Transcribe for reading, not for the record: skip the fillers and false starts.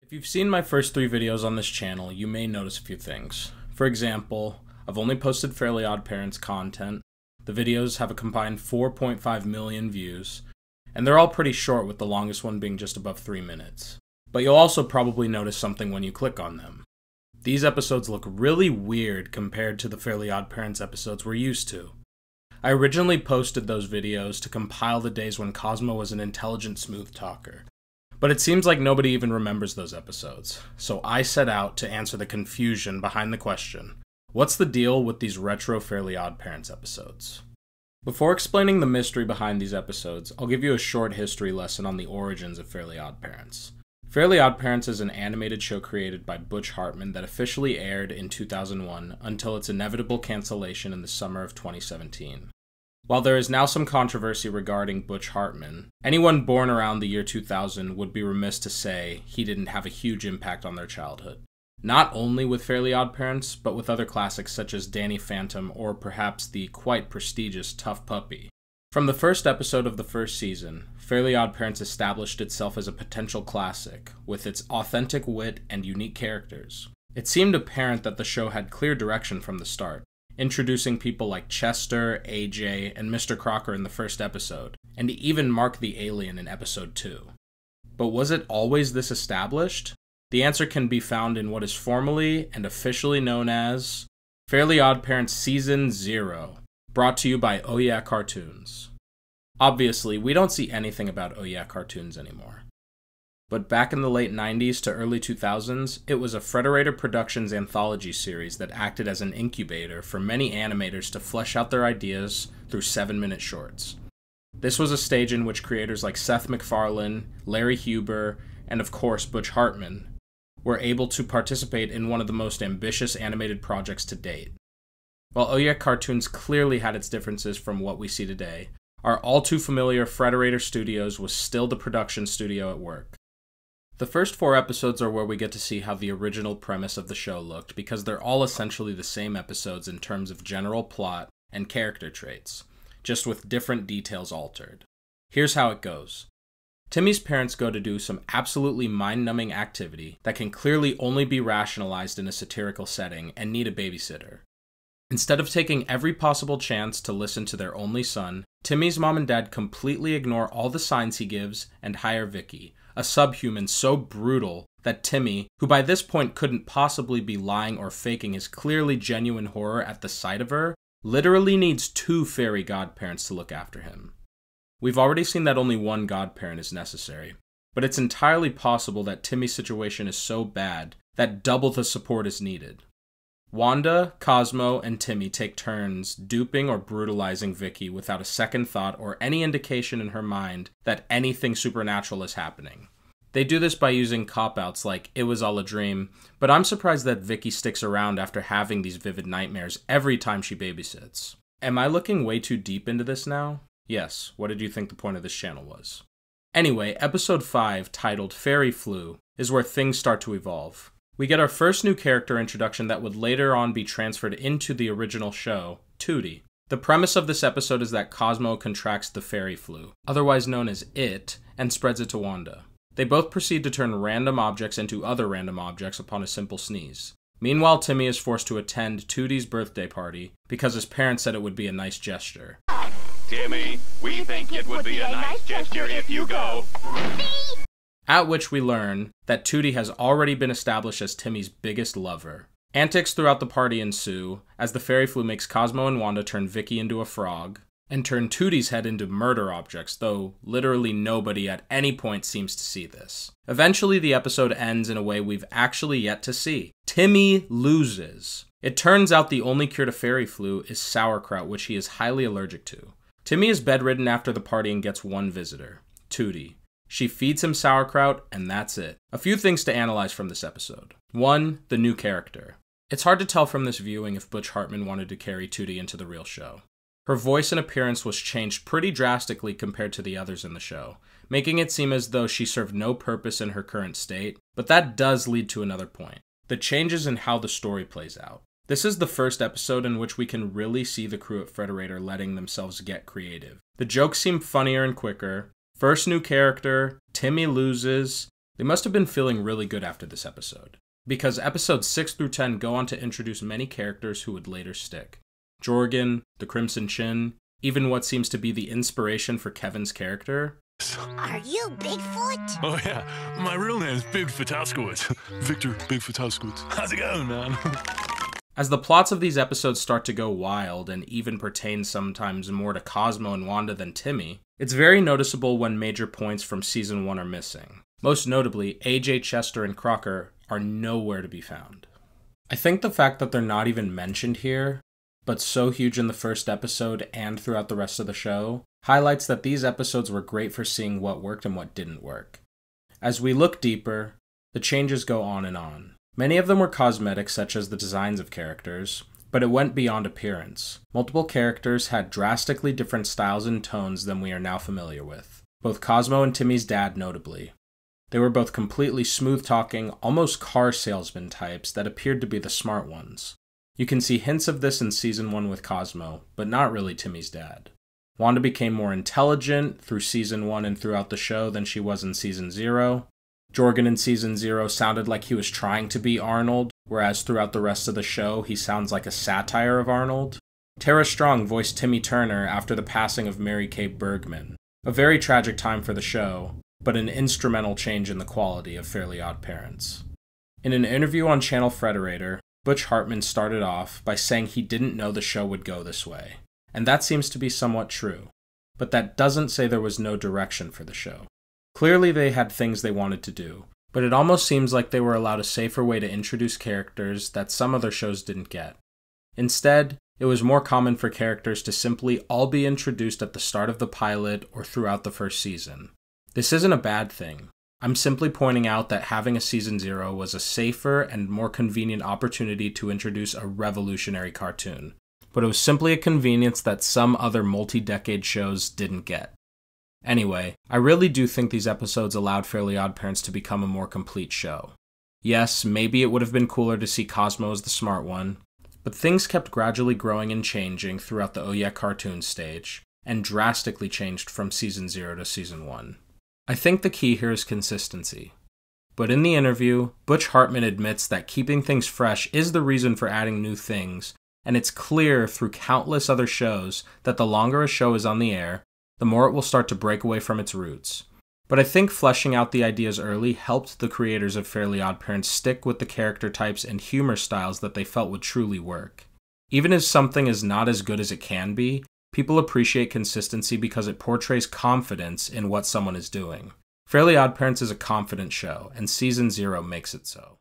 If you've seen my first 3 videos on this channel, you may notice a few things. For example, I've only posted Fairly Oddparents content, the videos have a combined 4.5 million views, and they're all pretty short with the longest one being just above 3 minutes. But you'll also probably notice something when you click on them. These episodes look really weird compared to the Fairly Oddparents episodes we're used to. I originally posted those videos to compile the days when Cosmo was an intelligent smooth talker. But it seems like nobody even remembers those episodes, so I set out to answer the confusion behind the question, what's the deal with these retro Fairly Oddparents episodes? Before explaining the mystery behind these episodes, I'll give you a short history lesson on the origins of Fairly Oddparents. Fairly Oddparents is an animated show created by Butch Hartman that officially aired in 2001 until its inevitable cancellation in the summer of 2017. While there is now some controversy regarding Butch Hartman, anyone born around the year 2000 would be remiss to say he didn't have a huge impact on their childhood. Not only with Fairly Oddparents, but with other classics such as Danny Phantom or perhaps the quite prestigious Tough Puppy. From the first episode of the first season, Fairly Oddparents established itself as a potential classic, with its authentic wit and unique characters. It seemed apparent that the show had clear direction from the start, introducing people like Chester, AJ, and Mr. Crocker in the first episode, and even Mark the Alien in episode 2. But was it always this established? The answer can be found in what is formally and officially known as Fairly Oddparents Season 0, brought to you by Oh Yeah Cartoons. Obviously, we don't see anything about Oh Yeah Cartoons anymore. But back in the late 90s to early 2000s, it was a Frederator Productions anthology series that acted as an incubator for many animators to flesh out their ideas through 7-minute shorts. This was a stage in which creators like Seth MacFarlane, Larry Huber, and of course Butch Hartman were able to participate in one of the most ambitious animated projects to date. While Oh Yeah Cartoons clearly had its differences from what we see today, our all-too-familiar Frederator Studios was still the production studio at work. The first 4 episodes are where we get to see how the original premise of the show looked, because they're all essentially the same episodes in terms of general plot and character traits, just with different details altered. Here's how it goes. Timmy's parents go to do some absolutely mind-numbing activity that can clearly only be rationalized in a satirical setting and need a babysitter. Instead of taking every possible chance to listen to their only son, Timmy's mom and dad completely ignore all the signs he gives and hire Vicky, a subhuman so brutal that Timmy, who by this point couldn't possibly be lying or faking his clearly genuine horror at the sight of her, literally needs 2 fairy godparents to look after him. We've already seen that only one godparent is necessary, but it's entirely possible that Timmy's situation is so bad that double the support is needed. Wanda, Cosmo, and Timmy take turns duping or brutalizing Vicky without a second thought or any indication in her mind that anything supernatural is happening. They do this by using cop-outs like, it was all a dream, but I'm surprised that Vicky sticks around after having these vivid nightmares every time she babysits. Am I looking way too deep into this now? Yes, what did you think the point of this channel was? Anyway, episode 5, titled Fairy Flu, is where things start to evolve. We get our first new character introduction that would later on be transferred into the original show, Tootie. The premise of this episode is that Cosmo contracts the fairy flu, otherwise known as IT, and spreads it to Wanda. They both proceed to turn random objects into other random objects upon a simple sneeze. Meanwhile, Timmy is forced to attend Tootie's birthday party because his parents said it would be a nice gesture. Timmy, we think it would be a nice gesture if you go. At which we learn that Tootie has already been established as Timmy's biggest lover. Antics throughout the party ensue, as the fairy flu makes Cosmo and Wanda turn Vicky into a frog, and turn Tootie's head into murder objects, though literally nobody at any point seems to see this. Eventually, the episode ends in a way we've actually yet to see. Timmy loses. It turns out the only cure to fairy flu is sauerkraut, which he is highly allergic to. Timmy is bedridden after the party and gets one visitor, Tootie. She feeds him sauerkraut, and that's it. A few things to analyze from this episode. 1. The new character. It's hard to tell from this viewing if Butch Hartman wanted to carry Tootie into the real show. Her voice and appearance was changed pretty drastically compared to the others in the show, making it seem as though she served no purpose in her current state, but that does lead to another point. The changes in how the story plays out. This is the first episode in which we can really see the crew at Frederator letting themselves get creative. The jokes seem funnier and quicker. First new character, Timmy loses, They must have been feeling really good after this episode, because episodes 6 through 10 go on to introduce many characters who would later stick. Jorgen, the Crimson Chin, even what seems to be the inspiration for Kevin's character. Are you Bigfoot? Oh yeah, my real name's Bigfoot Taskowitz. Victor Bigfoot Taskowitz. How's it going, man? As the plots of these episodes start to go wild and even pertain sometimes more to Cosmo and Wanda than Timmy, it's very noticeable when major points from Season 1 are missing. Most notably, AJ, Chester, and Crocker are nowhere to be found. I think the fact that they're not even mentioned here, but so huge in the first episode and throughout the rest of the show, highlights that these episodes were great for seeing what worked and what didn't work. As we look deeper, the changes go on and on. Many of them were cosmetic, such as the designs of characters, but it went beyond appearance. Multiple characters had drastically different styles and tones than we are now familiar with, both Cosmo and Timmy's dad notably. They were both completely smooth-talking, almost car salesman types that appeared to be the smart ones. You can see hints of this in Season 1 with Cosmo, but not really Timmy's dad. Wanda became more intelligent through Season 1 and throughout the show than she was in Season 0. Jorgen in Season 0 sounded like he was trying to be Arnold, whereas throughout the rest of the show he sounds like a satire of Arnold. Tara Strong voiced Timmy Turner after the passing of Mary Kay Bergman. A very tragic time for the show, but an instrumental change in the quality of Fairly Odd Parents. In an interview on Channel Frederator, Butch Hartman started off by saying he didn't know the show would go this way. And that seems to be somewhat true, but that doesn't say there was no direction for the show. Clearly they had things they wanted to do, but it almost seems like they were allowed a safer way to introduce characters that some other shows didn't get. Instead, it was more common for characters to simply all be introduced at the start of the pilot or throughout the first season. This isn't a bad thing. I'm simply pointing out that having a Season 0 was a safer and more convenient opportunity to introduce a revolutionary cartoon. But it was simply a convenience that some other multi-decade shows didn't get. Anyway, I really do think these episodes allowed Fairly Odd Parents to become a more complete show. Yes, maybe it would have been cooler to see Cosmo as the smart one, but things kept gradually growing and changing throughout the Oh Yeah Cartoon stage, and drastically changed from Season 0 to Season 1. I think the key here is consistency. But in the interview, Butch Hartman admits that keeping things fresh is the reason for adding new things, and it's clear through countless other shows that the longer a show is on the air, the more it will start to break away from its roots. But I think fleshing out the ideas early helped the creators of Fairly Odd Parents stick with the character types and humor styles that they felt would truly work. Even if something is not as good as it can be, people appreciate consistency because it portrays confidence in what someone is doing. Fairly Odd Parents is a confident show, and Season 0 makes it so.